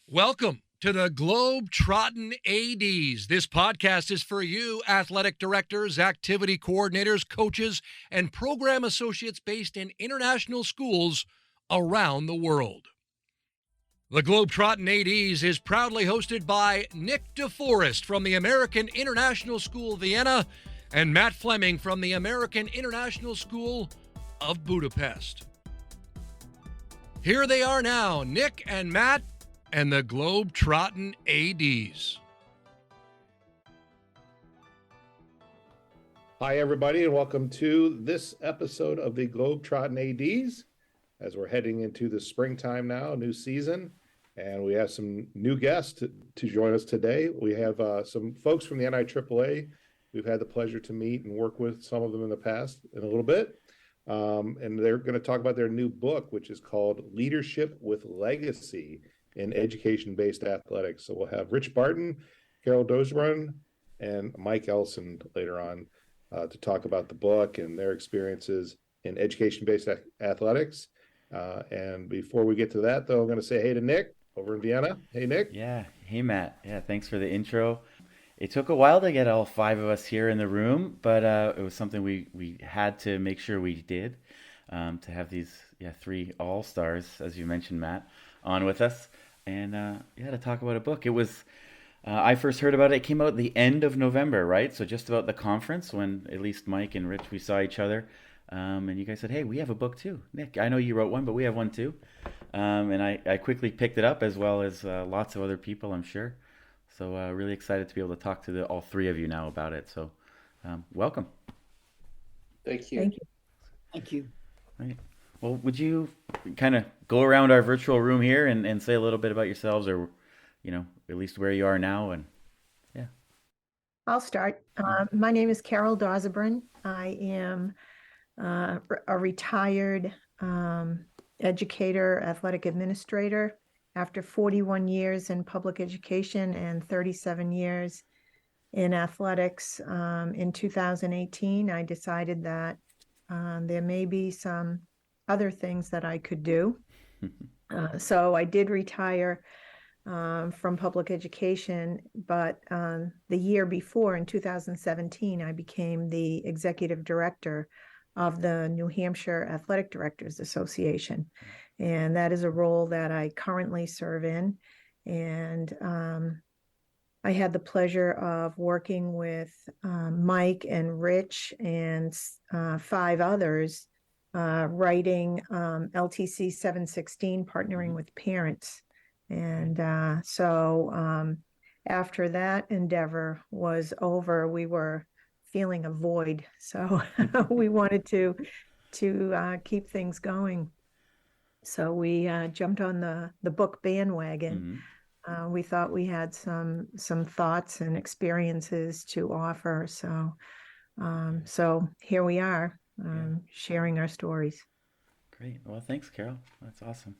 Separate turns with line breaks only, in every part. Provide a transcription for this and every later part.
Welcome to the Globetrottin ADs. This podcast is for you, athletic directors, activity coordinators, coaches, and program associates based in international schools around the world. The Globetrottin ADs is proudly hosted by Nick DeForest from the American International School Vienna and Matt Fleming from the American International School of Budapest. Here they are now, Nick and Matt and the Globetrottin ADs.
Hi, everybody, and welcome to this episode of the Globetrottin ADs. As we're heading into the springtime now, new season, and we have some new guests to join us today. We have some folks from the NIAAA. We've had the pleasure to meet and work with some of them in the past in a little bit. And they're going to talk about their new book, which is called Leadership with Legacy in Education-Based Athletics. So we'll have Barton, Carol Dozibrin, and Mike Ellson later on to talk about the book and their experiences in education-based athletics. And before we get to that, though, I'm going to say hey to Nick over in Vienna. Hey, Nick.
Yeah. Hey, Matt. Yeah, thanks for the intro. It took a while to get all five of us here in the room, but it was something we had to make sure we did to have these three all-stars, as you mentioned, Matt, on with us. And to talk about a book. It was, I first heard about it, it came out at the end of November, right? So just about the conference when at least Mike and Rich, we saw each other. And you guys said, hey, we have a book too. Nick, I know you wrote one, but we have one too. And I quickly picked it up as well as lots of other people, I'm sure. So really excited to be able to talk to all three of you now about it. So welcome.
Thank you.
Thank you.
Thank you.
Right. Well, would you kind of go around our virtual room here and say a little bit about yourselves or, at least where you are now? And
I'll start. My name is Carol Dozibrin. I am a retired educator, athletic administrator. After 41 years in public education and 37 years in athletics, in 2018, I decided that there may be some other things that I could do. So I did retire from public education, but the year before, in 2017, I became the executive director of the New Hampshire Athletic Directors Association. And that is a role that I currently serve in. And I had the pleasure of working with Mike and Rich and five others writing LTC 716, partnering with parents. And so after that endeavor was over, we were feeling a void. So we wanted to keep things going. So we jumped on the book bandwagon. Mm-hmm. We thought we had some thoughts and experiences to offer. So here we are, sharing our stories.
Great. Well, thanks, Carol. That's awesome.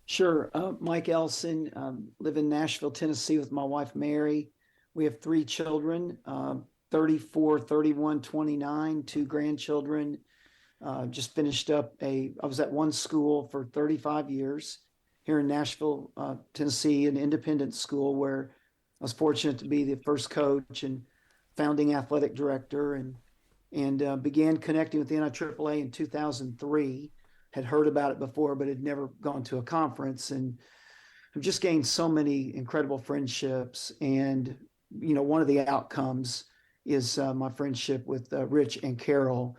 Sure. Mike Ellson, live in Nashville, Tennessee with my wife, Mary. We have three children, 34, 31, 29, two grandchildren. Just finished up I was at one school for 35 years here in Nashville, Tennessee, an independent school where I was fortunate to be the first coach and founding athletic director and began connecting with the NIAAA in 2003. Had heard about it before, but had never gone to a conference, and I've just gained so many incredible friendships. And, one of the outcomes is my friendship with Rich and Carol.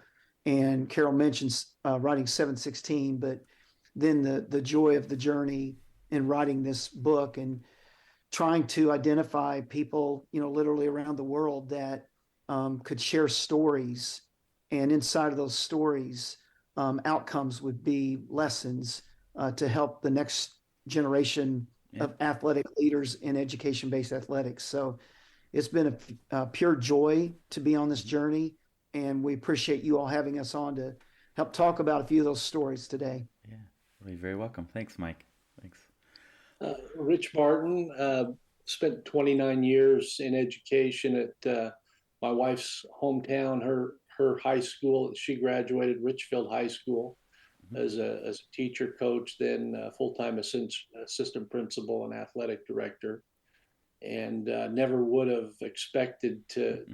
And Carol mentions writing 716, but then the joy of the journey in writing this book and trying to identify people, literally around the world that could share stories. And inside of those stories, outcomes would be lessons to help the next generation of athletic leaders in education-based athletics. So it's been a pure joy to be on this journey. And we appreciate you all having us on to help talk about a few of those stories today.
Yeah, you're very welcome. Thanks, Mike. Thanks.
Rich Barton, spent 29 years in education at my wife's hometown, her high school. She graduated Richfield High School. as a teacher, coach, then full-time assistant principal and athletic director, and never would have expected to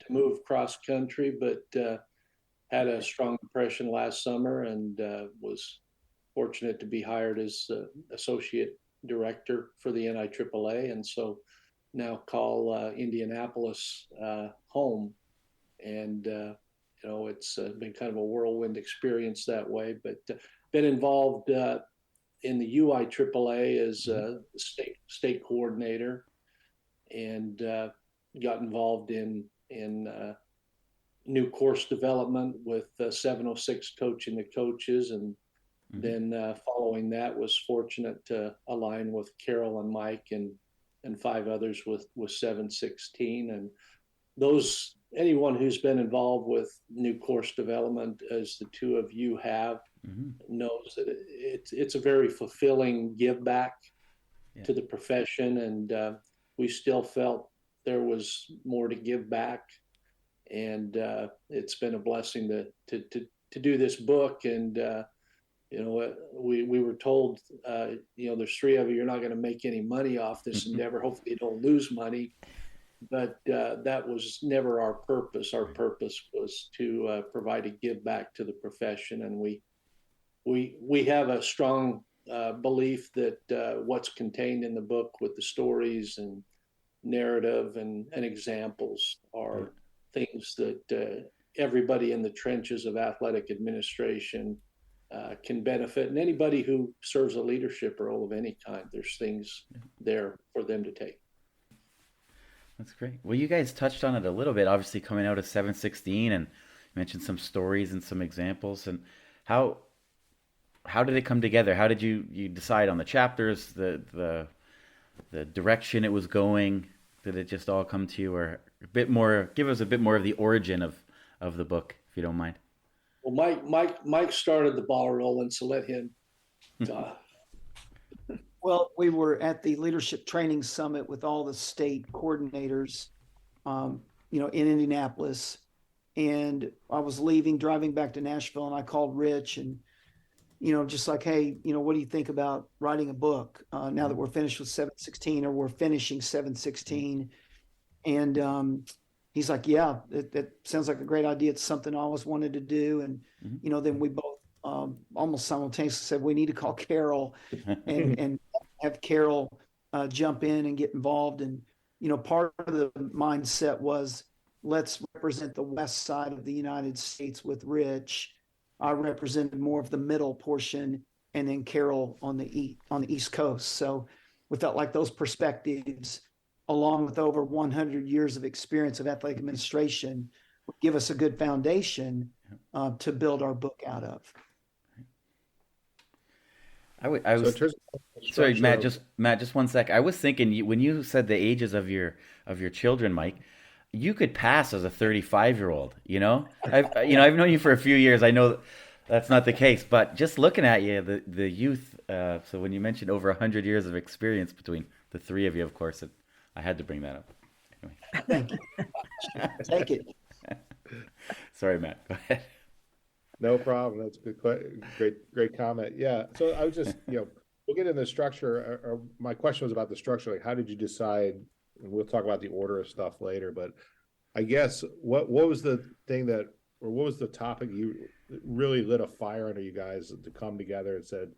move cross country, but had a strong impression last summer, and was fortunate to be hired as associate director for the NIAAA, and so now call Indianapolis home. And it's been kind of a whirlwind experience that way, but been involved in the UIAAA as a state coordinator, and got involved in new course development with 706 coaching the coaches, and then following that was fortunate to align with Carol and Mike and 5 others with 716. And those, anyone who's been involved with new course development, as the 2 of you have, knows that it's a very fulfilling give back to the profession, and we still felt there was more to give back, and it's been a blessing to do this book. And we were told, there's 3 of you, you're not going to make any money off this endeavor. Hopefully you don't lose money. But that was never our purpose. Our purpose was to provide a give back to the profession. And we have a strong belief that what's contained in the book with the stories and narrative and examples are things that everybody in the trenches of athletic administration can benefit. And anybody who serves a leadership role of any kind, there's things there for them to take.
That's great. Well, you guys touched on it a little bit, obviously coming out of 716, and mentioned some stories and some examples. And how did it come together? How did you decide on the chapters, the direction it was going? Did it just all come to you, or a bit more? Give us a bit more of the origin of the book, if you don't mind.
Well, Mike started the ball rolling, so let him.
Well, we were at the Leadership Training Summit with all the state coordinators, in Indianapolis. And I was driving back to Nashville, and I called Rich and, just like, hey, what do you think about writing a book now that we're finished with 716, or we're finishing 716? And he's like, yeah, that sounds like a great idea. It's something I always wanted to do. And, then we both almost simultaneously said, we need to call Carol and have Carol jump in and get involved. And, part of the mindset was, let's represent the west side of the United States with Rich. I represented more of the middle portion, and then Carol on the East Coast. So we felt like those perspectives, along with over 100 years of experience of athletic administration, would give us a good foundation to build our book out of.
I was sorry, Matt. Just 1 sec. I was thinking, when you said the ages of your children, Mike, you could pass as a 35-year-old. I've known you for a few years. I know that's not the case, but just looking at you, the youth. So when you mentioned over 100 years of experience between the 3 of you, of course, I had to bring that up. Anyway.
Thank you. Take it.
Sorry, Matt. Go ahead.
No problem. That's a good, great comment. Yeah. So I was just, we'll get into the structure. Or my question was about the structure. Like, how did you decide? And we'll talk about the order of stuff later. But I guess what was the thing what was the topic you really lit a fire under you guys to come together and said,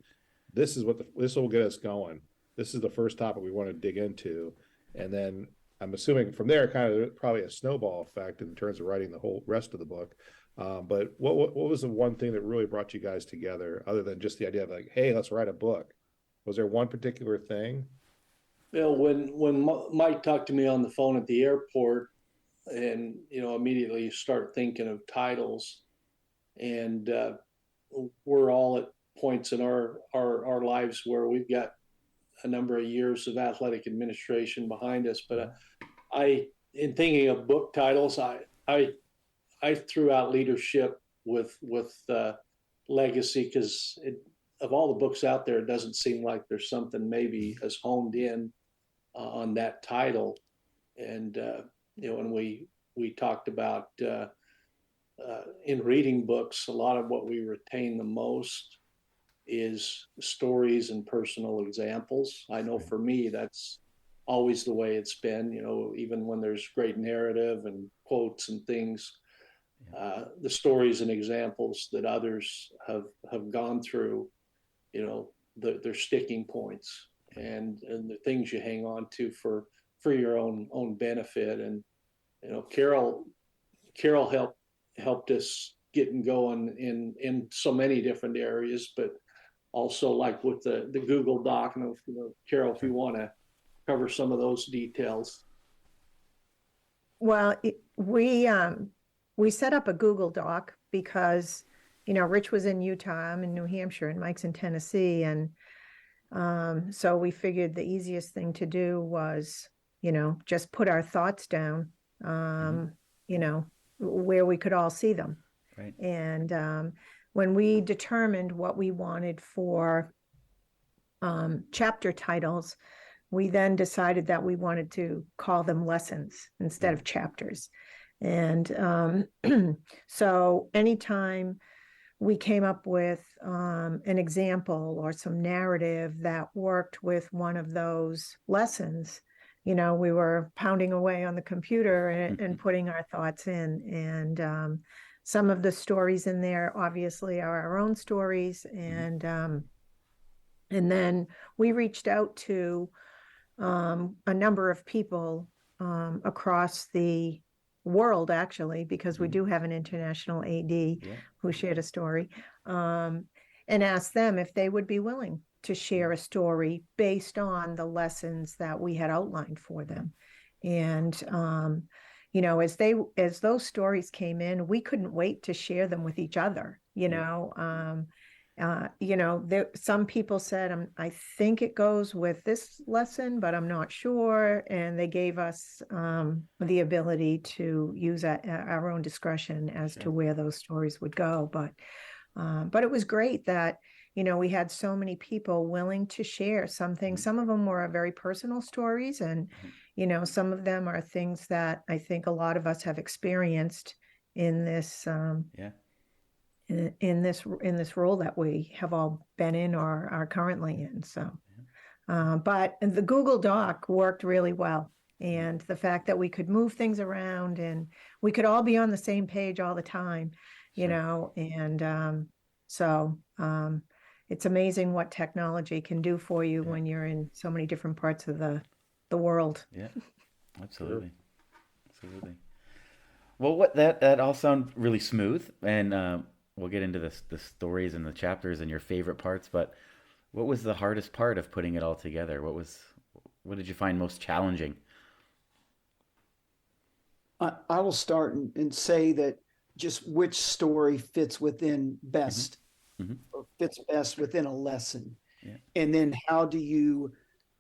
this will get us going. This is the first topic we want to dig into. And then I'm assuming from there, kind of probably a snowball effect in terms of writing the whole rest of the book. But what was the one thing that really brought you guys together, other than just the idea of like, hey, let's write a book? Was there one particular thing?
When Mike talked to me on the phone at the airport, and immediately you start thinking of titles, and we're all at points in our lives where we've got a number of years of athletic administration behind us. But in thinking of book titles, I threw out leadership with legacy, because of all the books out there, it doesn't seem like there's something maybe as honed in on that title. And when we talked about in reading books, a lot of what we retain the most is stories and personal examples. I know for me, that's always the way it's been, even when there's great narrative and quotes and things, the stories and examples that others have gone through, they're sticking points and the things you hang on to for your own benefit. And, Carol helped us getting going in so many different areas, but also like with the Google Doc. And Carol, if you want to cover some of those details.
Well, we set up a Google Doc because, Rich was in Utah, I'm in New Hampshire, and Mike's in Tennessee. And so we figured the easiest thing to do was, just put our thoughts down, where we could all see them.
Right.
And when we determined what we wanted for chapter titles, we then decided that we wanted to call them lessons instead of chapters. And so anytime we came up with an example or some narrative that worked with one of those lessons, we were pounding away on the computer and putting our thoughts in. And some of the stories in there obviously are our own stories. And then we reached out to a number of people across the world, actually, because we do have an international AD who shared a story, and asked them if they would be willing to share a story based on the lessons that we had outlined for them. And as those stories came in, we couldn't wait to share them with each other. Some people said, I think it goes with this lesson, but I'm not sure. And they gave us the ability to use our own discretion as to where those stories would go. But it was great that, we had so many people willing to share something. Some of them were very personal stories, and, some of them are things that I think a lot of us have experienced in this in this role that we have all been in or are currently in. So, but the Google Doc worked really well. And the fact that we could move things around and we could all be on the same page all the time, and so it's amazing what technology can do for you when you're in so many different parts of the world.
Yeah, absolutely. Absolutely. Well, that all sounds really smooth, and we'll get into the stories and the chapters and your favorite parts. But what was the hardest part of putting it all together? What did you find most challenging?
I will start and say that just which story fits within best, or fits best within a lesson, and then how do you,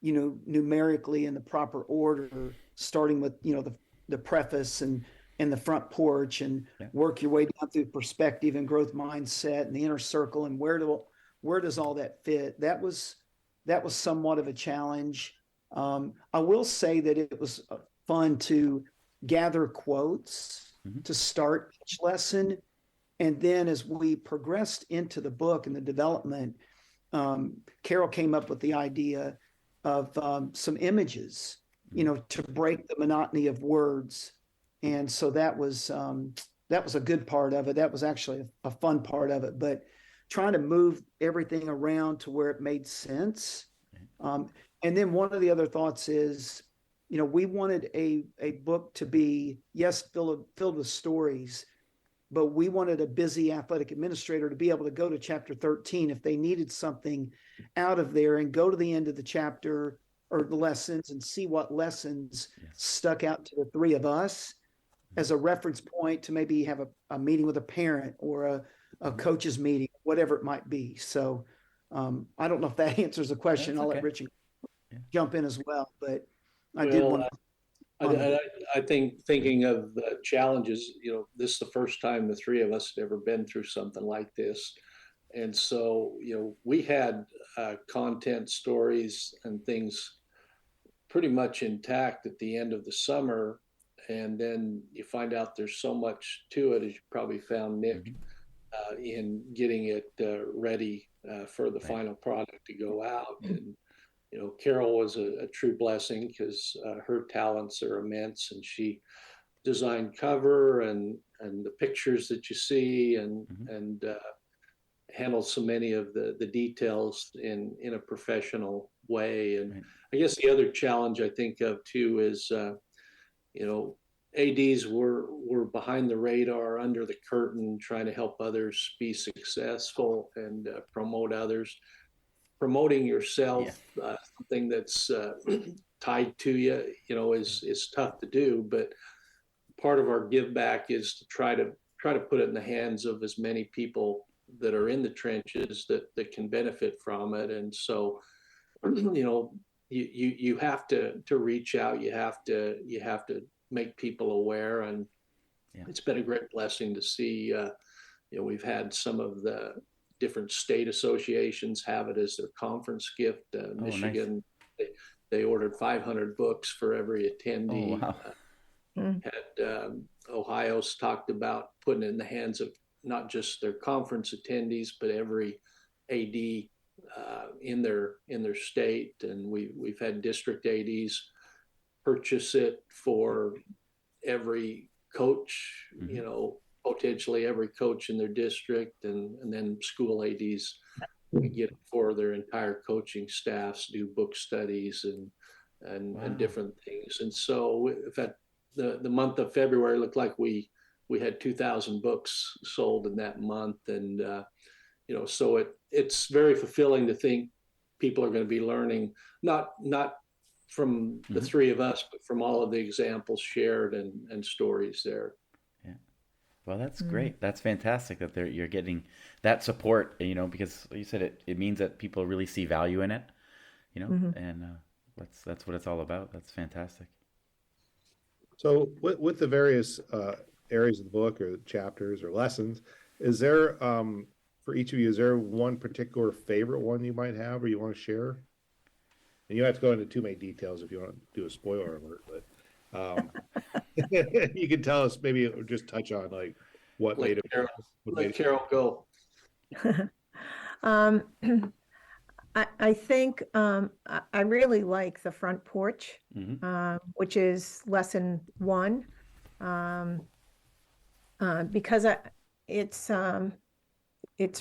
numerically in the proper order, starting with the preface and the front porch, and work your way down through perspective and growth mindset and the inner circle, and where does all that fit? That was somewhat of a challenge. I will say that it was fun to gather quotes to start each lesson, and then as we progressed into the book and the development, Carol came up with the idea of some images, to break the monotony of words. And so that was a good part of it. That was actually a fun part of it, but trying to move everything around to where it made sense. And then one of the other thoughts is, we wanted a book to be, yes, filled with stories, but we wanted a busy athletic administrator to be able to go to chapter 13 if they needed something out of there, and go to the end of the chapter or the lessons and see what lessons stuck out to the three of us as a reference point to maybe have a meeting with a parent or a coach's meeting, whatever it might be. So I don't know if that answers the question. I'll let Richard jump in as well, but I did want to.
I think, thinking of the challenges, this is the first time the three of us had ever been through something like this. And so, we had content, stories, and things pretty much intact at the end of the summer. And then you find out there's so much to it, as you probably found, Nick, in getting it ready for the final product to go out. And Carol was a true blessing because her talents are immense, and she designed cover and the pictures that you see, and handled so many of the details in a professional way. And I guess the other challenge I think of too is ADs were behind the radar, under the curtain, trying to help others be successful and promote others. Promoting yourself, something that's tied to you, is tough to do. But part of our give back is to try to put it in the hands of as many people that are in the trenches that can benefit from it. And so, you have to reach out. You have to make people aware. And it's been a great blessing to see. We've had some of the different state associations have it as their conference gift. Michigan, nice. They ordered 500 books for every attendee. Oh, wow. Had Ohio's talked about putting it in the hands of not just their conference attendees, but every AD in their state. And we've had district ADs purchase it for every coach, potentially every coach in their district, and then school ADs get it for their entire coaching staffs, do book studies and different things. And so in fact, the month of February looked like we had 2,000 books sold in that month. And so it's very fulfilling to think people are going to be learning, not from the three of us, but from all of the examples shared and stories there.
Yeah. Well, that's great. That's fantastic that you're getting that support, because you said it means that people really see value in it, and that's what it's all about. That's fantastic.
So with the various areas of the book or chapters or lessons, is there, for each of you, is there one particular favorite one you might have or you want to share? And you don't have to go into too many details if you want to do a spoiler alert, but you can tell us, maybe, or just touch on like what made it.
Let Carol go.
I think I really like the front porch, which is lesson 1, because it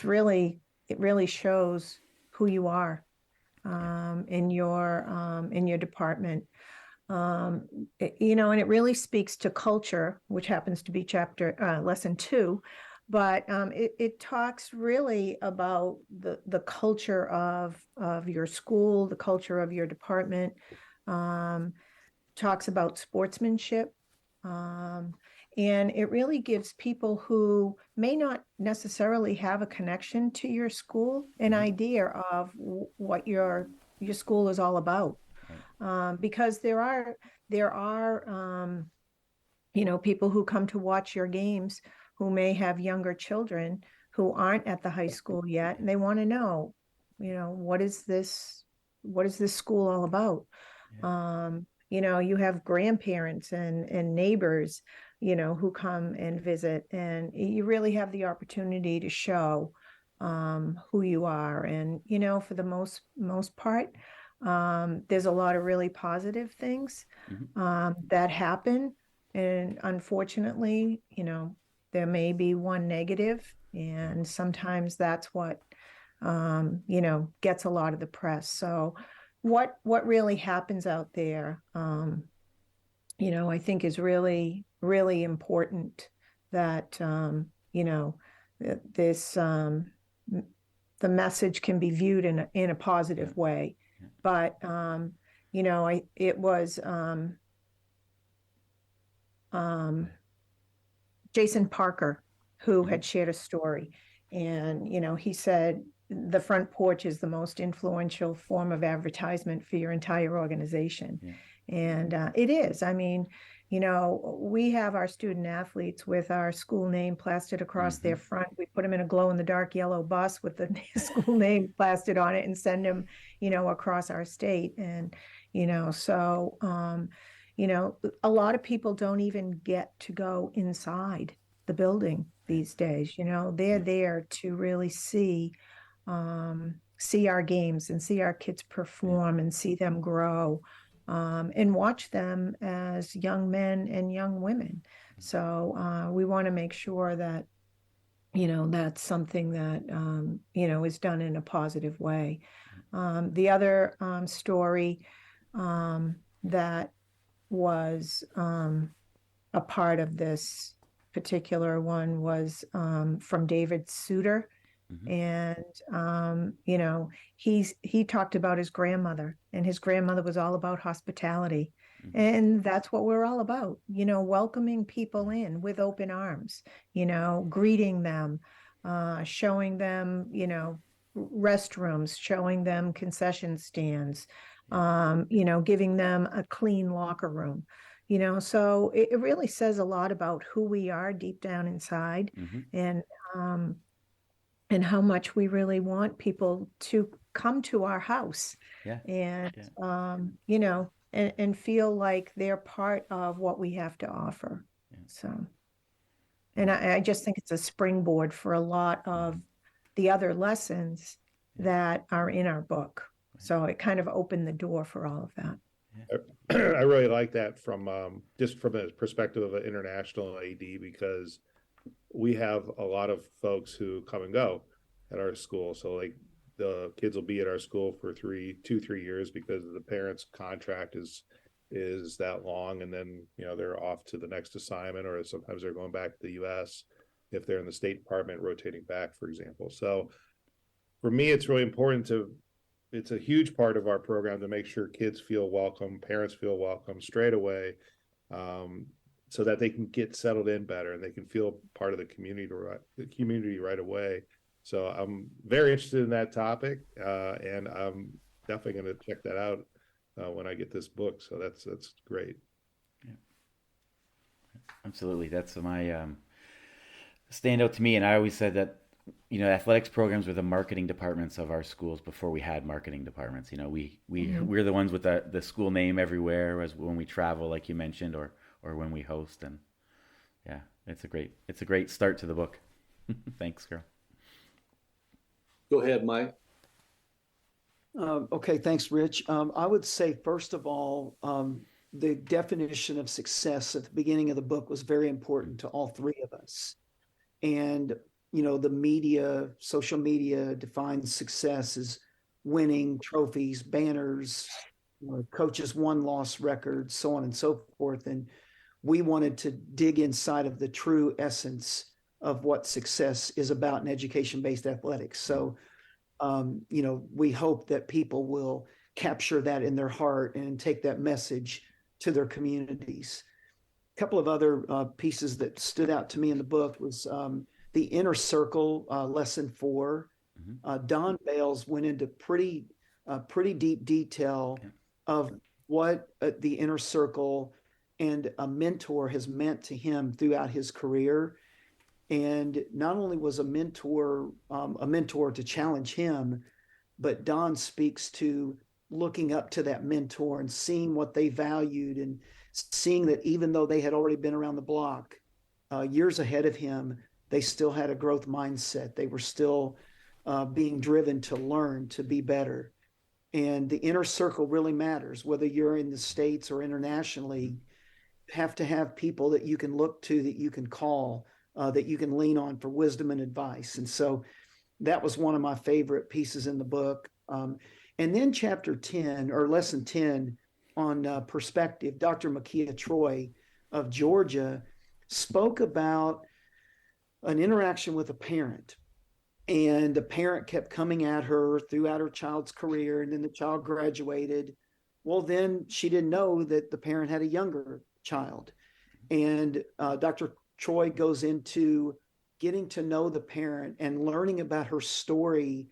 really shows who you are in your department, and it really speaks to culture, which happens to be lesson 2. But it talks really about the culture of your school, the culture of your department, talks about sportsmanship. And it really gives people who may not necessarily have a connection to your school an idea of what your school is all about. Because there are people who come to watch your games who may have younger children who aren't at the high school yet, and they want to know, what is this school all about? You have grandparents and neighbors, who come and visit, and you really have the opportunity to show who you are. And, for the most part, there's a lot of really positive things that happen. And unfortunately, there may be one negative, and sometimes that's what, gets a lot of the press. So what really happens out there, I think is really, really important that, this, the message can be viewed in a positive way. But, it was, Jason Parker, who had shared a story, and he said the front porch is the most influential form of advertisement for your entire organization. And it is. I mean, we have our student athletes with our school name plastered across their front. We put them in a glow-in-the-dark yellow bus with the school name plastered on it and send them, across our state. And so a lot of people don't even get to go inside the building these days. They're there to really see see our games and see our kids perform and see them grow, and watch them as young men and young women. So we want to make sure that, that's something that, is done in a positive way. The other story that was a part of this particular one was from David Suter. And he talked about his grandmother, and his grandmother was all about hospitality. And that's what we're all about, welcoming people in with open arms, greeting them, showing them, restrooms, showing them concession stands, giving them a clean locker room. So it really says a lot about who we are deep down inside, and how much we really want people to come to our house, and feel like they're part of what we have to offer. So, and I just think it's a springboard for a lot of the other lessons that are in our book. So it kind of opened the door for all of that.
I really like that from just from the perspective of an international AD, because we have a lot of folks who come and go at our school. So like the kids will be at our school for 3 years because the parents' contract is that long, and then they're off to the next assignment, or sometimes they're going back to the US if they're in the State Department rotating back, for example. So for me, it's really important it's a huge part of our program to make sure kids feel welcome, parents feel welcome straight away, so that they can get settled in better and they can feel part of the community right away. So I'm very interested in that topic, and I'm definitely going to check that out when I get this book. So that's great.
Yeah. Absolutely, that's my standout to me. And I always said that athletics programs were the marketing departments of our schools before we had marketing departments. We're the ones with the school name everywhere as when we travel, like you mentioned, or when we host. And yeah, it's a great start to the book. Thanks, Carol.
Go ahead, Mike.
Okay, thanks, Rich. I would say, first of all, the definition of success at the beginning of the book was very important to all three of us. And the social media defines success as winning trophies, banners, coaches' won-loss records, so on and so forth. And we wanted to dig inside of the true essence of what success is about in education-based athletics. So, we hope that people will capture that in their heart and take that message to their communities. A couple of other pieces that stood out to me in the book was the inner circle, lesson 4. Don Bales went into pretty deep detail of what the inner circle and a mentor has meant to him throughout his career. And not only was a mentor to challenge him, but Don speaks to looking up to that mentor and seeing what they valued, and seeing that even though they had already been around the block years ahead of him, they still had a growth mindset. They were still being driven to learn, to be better. And the inner circle really matters, whether you're in the States or internationally. You have to have people that you can look to, that you can call, that you can lean on for wisdom and advice. And so that was one of my favorite pieces in the book. And then chapter 10, or lesson 10, on perspective, Dr. Makia Troy of Georgia spoke about an interaction with a parent. And the parent kept coming at her throughout her child's career, and then the child graduated. Well, then she didn't know that the parent had a younger child. And Dr. Troy goes into getting to know the parent and learning about her story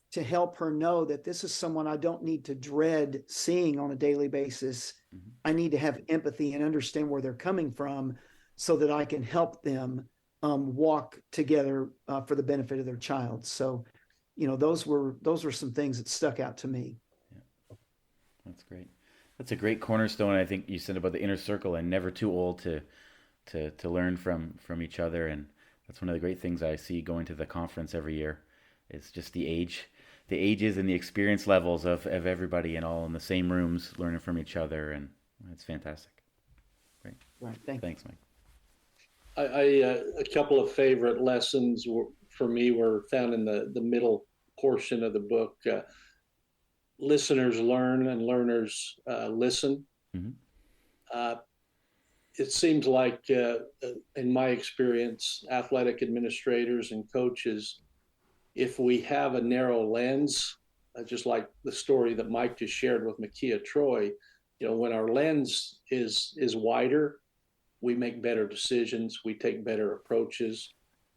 to help her know that this is someone I don't need to dread seeing on a daily basis. I need to have empathy and understand where they're coming from so that I can help them walk together for the benefit of their child. So, those were some things that stuck out to me.
Yeah. That's great. That's a great cornerstone. I think you said about the inner circle, and never too old to learn from each other. And that's one of the great things I see going to the conference every year. It's just the ages and the experience levels of everybody, and all in the same rooms learning from each other, and it's fantastic. Great.
Right.
Thanks, Mike.
A couple of favorite lessons for me were found in the middle portion of the book. Listeners learn and learners listen.
Mm-hmm.
It seems like, in my experience, athletic administrators and coaches, if we have a narrow lens, just like the story that Mike just shared with Makia Troy, when our lens is wider, we make better decisions, we take better approaches,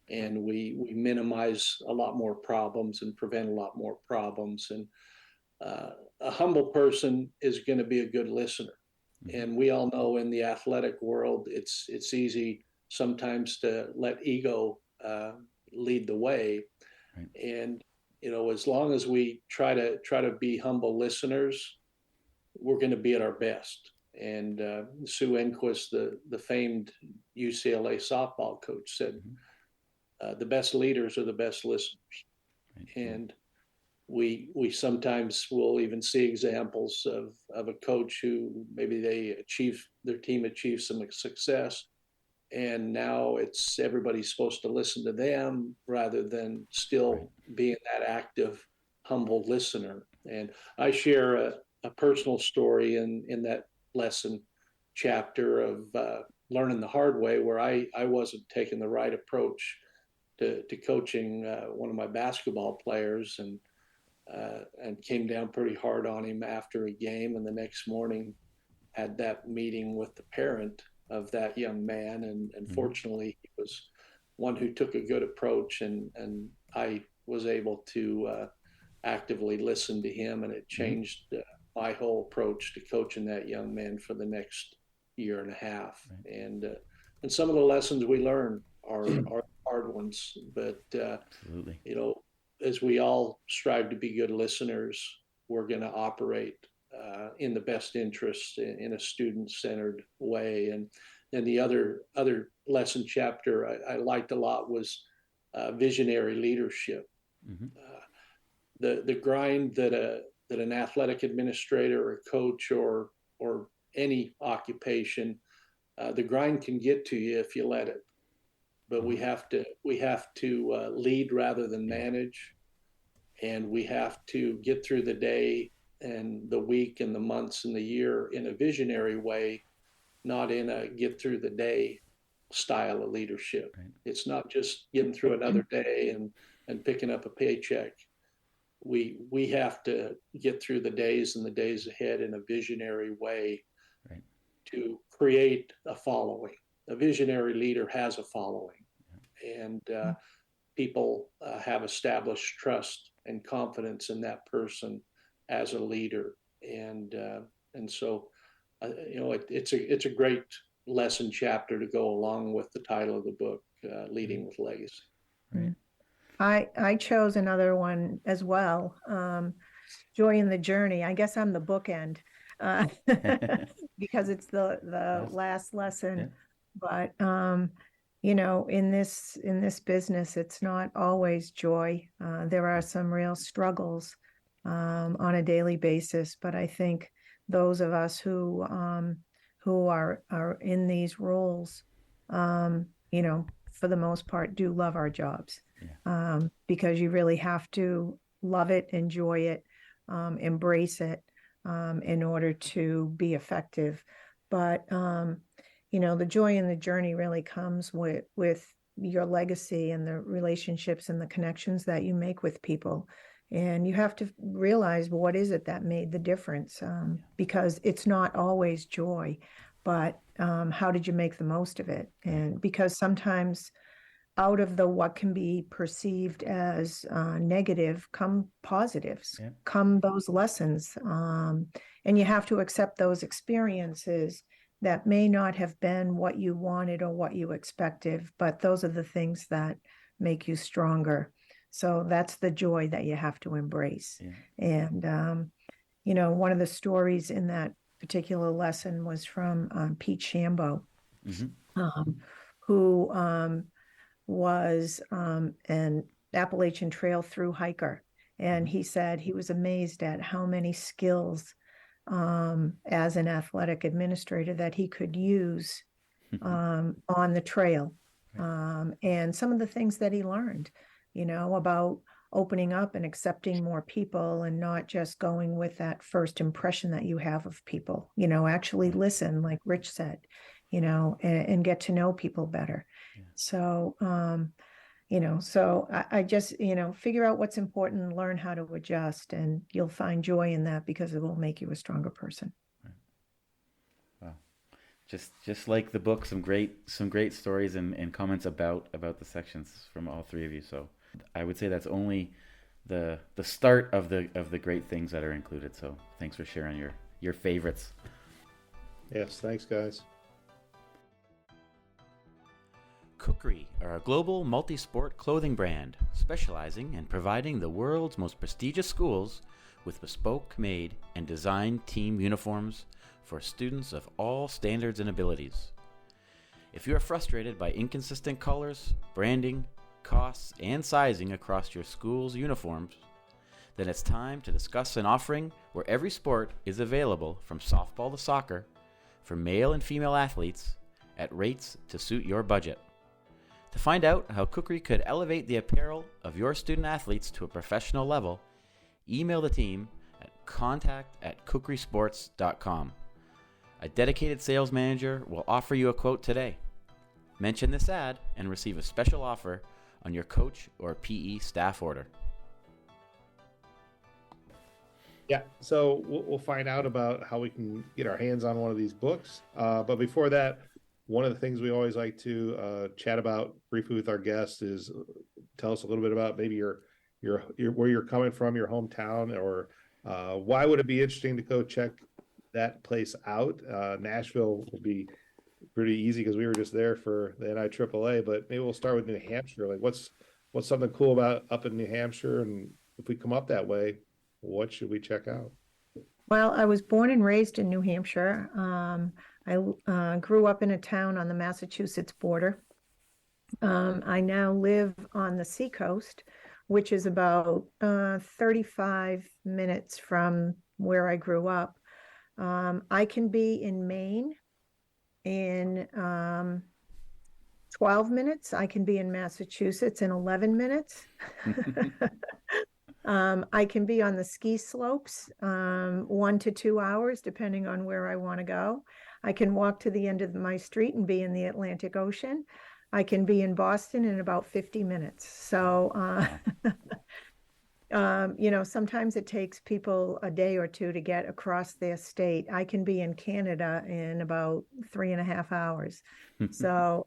and we minimize a lot more problems and prevent a lot more problems. And a humble person is going to be a good listener. And we all know in the athletic world, it's easy sometimes to let ego lead the way.
Right.
And as long as we try to be humble listeners, we're going to be at our best. And Sue Enquist, the famed UCLA softball coach, said, "The best leaders are the best listeners."
Right.
And we sometimes will even see examples of a coach who maybe their team achieved some success, and now it's everybody's supposed to listen to them rather than still being that active, humble listener. And I share a personal story in that lesson chapter of learning the hard way, where I wasn't taking the right approach to coaching one of my basketball players, and came down pretty hard on him after a game. And the next morning had that meeting with the parent of that young man. And fortunately, he was one who took a good approach, and I was able to actively listen to him, and it changed my whole approach to coaching that young man for the next year and a half. Right. And some of the lessons we learn are hard ones, but
Absolutely.
As we all strive to be good listeners, we're going to operate in the best interest in a student-centered way. And the other lesson chapter I liked a lot was visionary leadership.
Mm-hmm.
The grind that an athletic administrator or coach or any occupation, the grind can get to you if you let it. But we have to lead rather than manage, and we have to get through the day and the week and the months and the year in a visionary way, not in a get through the day style of leadership. Right. It's not just getting through another day and picking up a paycheck. We have to get through the days and the days ahead in a visionary way. Right. To create a following. A visionary leader has a following, and people have established trust and confidence in that person as a leader, and so it's a great lesson chapter to go along with the title of the book, Leading with Legacy.
Right.
I chose another one as well, Joy in the Journey. I guess I'm the bookend because it's the last lesson. Yeah. But in this business, it's not always joy. There are some real struggles on a daily basis. But I think those of us who are in these roles, for the most part, do love our jobs. Yeah. Because you really have to love it, enjoy it, embrace it in order to be effective. But the joy in the journey really comes with your legacy and the relationships and the connections that you make with people. And you have to realize, what is it that made the difference? Because it's not always joy, but how did you make the most of it? And because sometimes out of what can be perceived as negative come positives, come those lessons. And you have to accept those experiences that may not have been what you wanted or what you expected, but those are the things that make you stronger. So that's the joy that you have to embrace. Yeah. And, one of the stories in that particular lesson was from Pete Shambo, who was an Appalachian Trail through hiker. And he said he was amazed at how many skills as an athletic administrator that he could use on the trail. And some of the things that he learned, about opening up and accepting more people and not just going with that first impression that you have of people, actually listen, like Rich said, and get to know people better. Yeah. So, so I just, figure out what's important and learn how to adjust, and you'll find joy in that because it will make you a stronger person.
Wow. Just like the book, some great stories and comments about the sections from all three of you. So I would say that's only the start of the great things that are included. So thanks for sharing your favorites.
Yes, thanks guys.
Kukri are a global multi-sport clothing brand specializing in providing the world's most prestigious schools with bespoke made and designed team uniforms for students of all standards and abilities. If you are frustrated by inconsistent colors, branding, costs, and sizing across your school's uniforms, then it's time to discuss an offering where every sport is available from softball to soccer for male and female athletes at rates to suit your budget. To find out how Kukri could elevate the apparel of your student athletes to a professional level, email the team at contact@kukrisports.com. A dedicated sales manager will offer you a quote today. Mention this ad and receive a special offer on your coach or PE staff order.
Yeah, so we'll find out about how we can get our hands on one of these books. But before that, one of the things we always like to chat about briefly with our guests is tell us a little bit about maybe your where you're coming from, your hometown, or why would it be interesting to go check that place out. Nashville will be pretty easy because we were just there for the NIAAA, but maybe we'll start with New Hampshire. Like what's something cool about up in New Hampshire? And if we come up that way, what should we check out?
Well, I was born and raised in New Hampshire. I grew up in a town on the Massachusetts border. I now live on the seacoast, which is about 35 minutes from where I grew up. I can be in Maine in 12 minutes. I can be in Massachusetts in 11 minutes. I can be on the ski slopes 1 to 2 hours, depending on where I want to go. I can walk to the end of my street and be in the Atlantic Ocean. I can be in Boston in about 50 minutes. So, sometimes it takes people a day or two to get across their state. I can be in Canada in about 3.5 hours. So,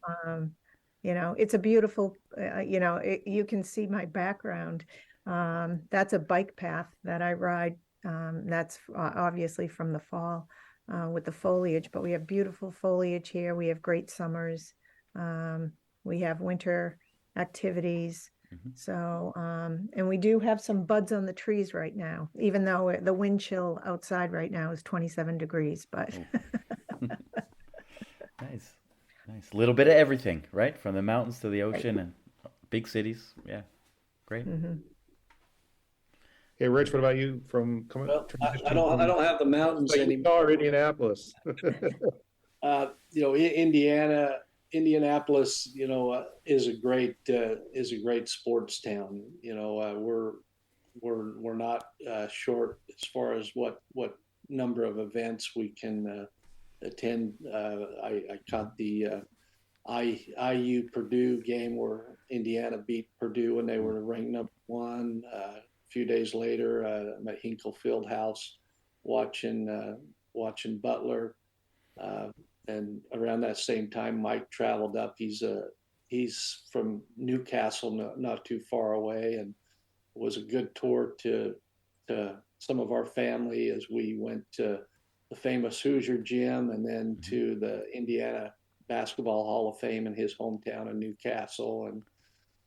it's a beautiful, you can see my background. That's a bike path that I ride. That's obviously from the fall with the foliage, but we have beautiful foliage here. We have great summers. We have winter activities. So, and we do have some buds on the trees right now, even though the wind chill outside right now is 27 degrees, but.
Nice. A little bit of everything, right? From the mountains to the ocean and big cities. Yeah. Great.
Mm-hmm.
Hey, Rich, what about you from coming?
Well, I don't have the mountains
anymore. Indianapolis.
Indianapolis, is a great sports town. We're not short as far as what number of events we can attend. I caught the IU Purdue game where Indiana beat Purdue when they were ranked number 1. A few days later, I'm at Hinkle Fieldhouse watching Butler. And around that same time, Mike traveled up. He's from Newcastle, not too far away, and it was a good tour to some of our family as we went to the famous Hoosier Gym and then to the Indiana Basketball Hall of Fame in his hometown of Newcastle, and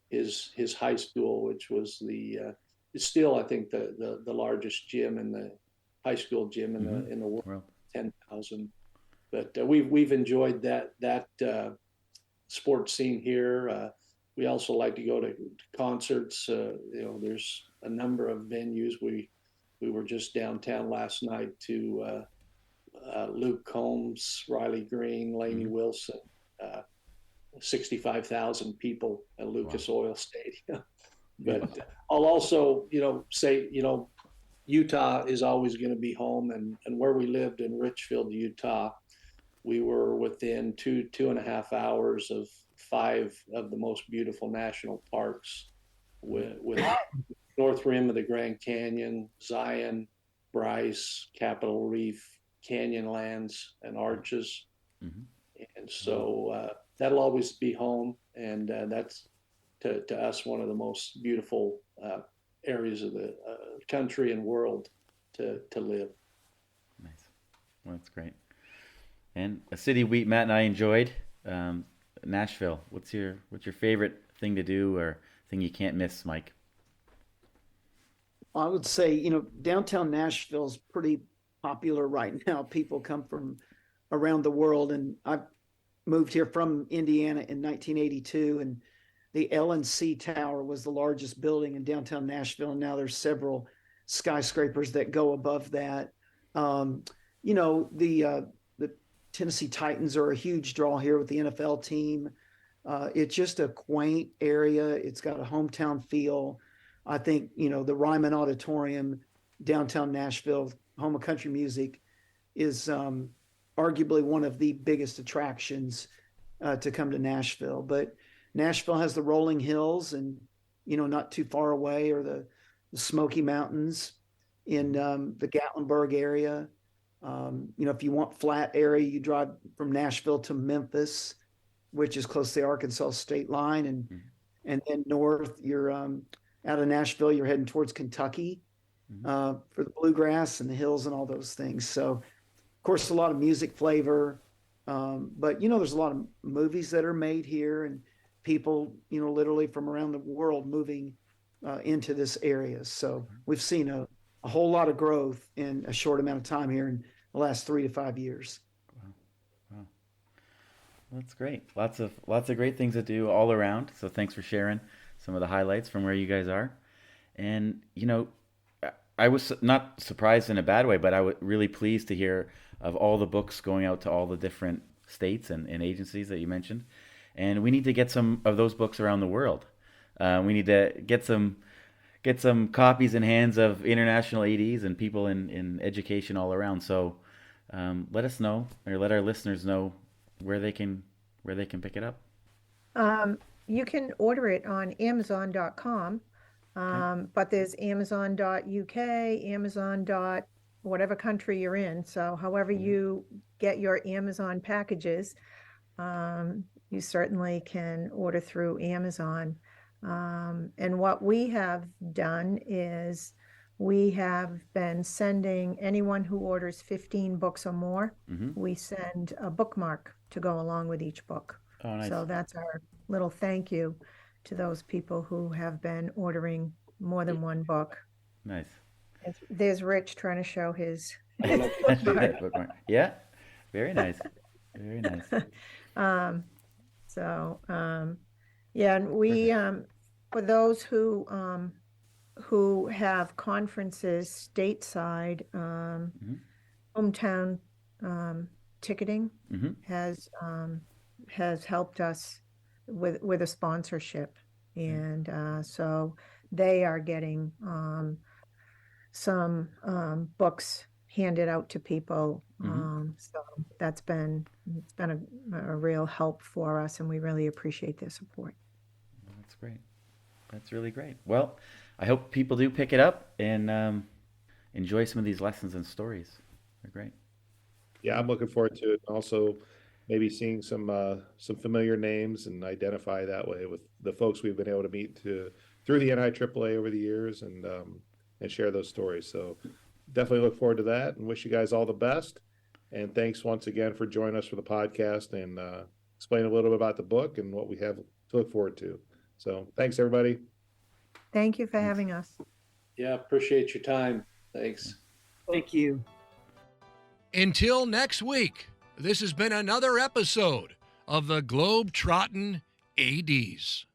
his high school, which was it's still, I think, the largest gym in the high school gym in the world, 10,000. But we've enjoyed that sports scene here. we also like to go to concerts. There's a number of venues. We were just downtown last night to Luke Combs, Riley Green, Lainey Wilson, 65,000 people at Lucas Oil Stadium. But I'll also, say, Utah is always going to be home, and where we lived in Richfield, Utah, we were within 2.5 hours of 5 of the most beautiful national parks, with North Rim of the Grand Canyon, Zion, Bryce, Capitol Reef, Canyonlands, and Arches. And so that'll always be home, and that's to us one of the most beautiful areas of the country and world to live.
Nice. Well, that's great. And a city Matt and I enjoyed, Nashville. What's your favorite thing to do or thing you can't miss, Mike?
I would say, downtown Nashville is pretty popular right now. People come from around the world, and I've moved here from Indiana in 1982, and the Ellson Tower was the largest building in downtown Nashville, and now there's several skyscrapers that go above that. The Tennessee Titans are a huge draw here with the NFL team. It's just a quaint area. It's got a hometown feel. I think, the Ryman Auditorium, downtown Nashville, home of country music, is arguably one of the biggest attractions to come to Nashville. But Nashville has the rolling hills, and, not too far away are the Smoky Mountains in the Gatlinburg area. If you want flat area, you drive from Nashville to Memphis, which is close to the Arkansas state line. And then north, you're out of Nashville, you're heading towards Kentucky for the bluegrass and the hills and all those things. So, of course, a lot of music flavor. But, there's a lot of movies that are made here, and people, literally from around the world moving into this area. So we've seen a whole lot of growth in a short amount of time here in the last 3 to 5 years.
Wow. That's great. Lots of great things to do all around. So thanks for sharing some of the highlights from where you guys are. And, I was not surprised in a bad way, but I was really pleased to hear of all the books going out to all the different states and agencies that you mentioned. And we need to get some of those books around the world. We need to get some copies in hands of international ADs and people in education all around. So let us know, or let our listeners know where they can pick it up.
You can order it on Amazon.com, but there's Amazon.uk, Amazon. Whatever country you're in. So however you get your Amazon packages, you certainly can order through Amazon. And what we have done is we have been sending anyone who orders 15 books or more, we send a bookmark to go along with each book.
Oh, nice.
So that's our little thank you to those people who have been ordering more than one book.
Nice.
There's Rich trying to show his
bookmark. Yeah, very nice. Very nice.
And we for those who have conferences stateside, hometown ticketing has helped us with a sponsorship, and so they are getting some books handed out to people. So it's been a real help for us, and we really appreciate their support.
That's great. That's really great. Well, I hope people do pick it up and enjoy some of these lessons and stories. They're great.
Yeah, I'm looking forward to it. Also, maybe seeing some familiar names and identify that way with the folks we've been able to meet through the NIAAA over the years, and share those stories. So definitely look forward to that, and wish you guys all the best. And thanks once again for joining us for the podcast and explain a little bit about the book and what we have to look forward to. So thanks, everybody.
Thank you for having us.
Yeah, appreciate your time. Thanks.
Thank you.
Until next week, this has been another episode of the Globetrottin ADs.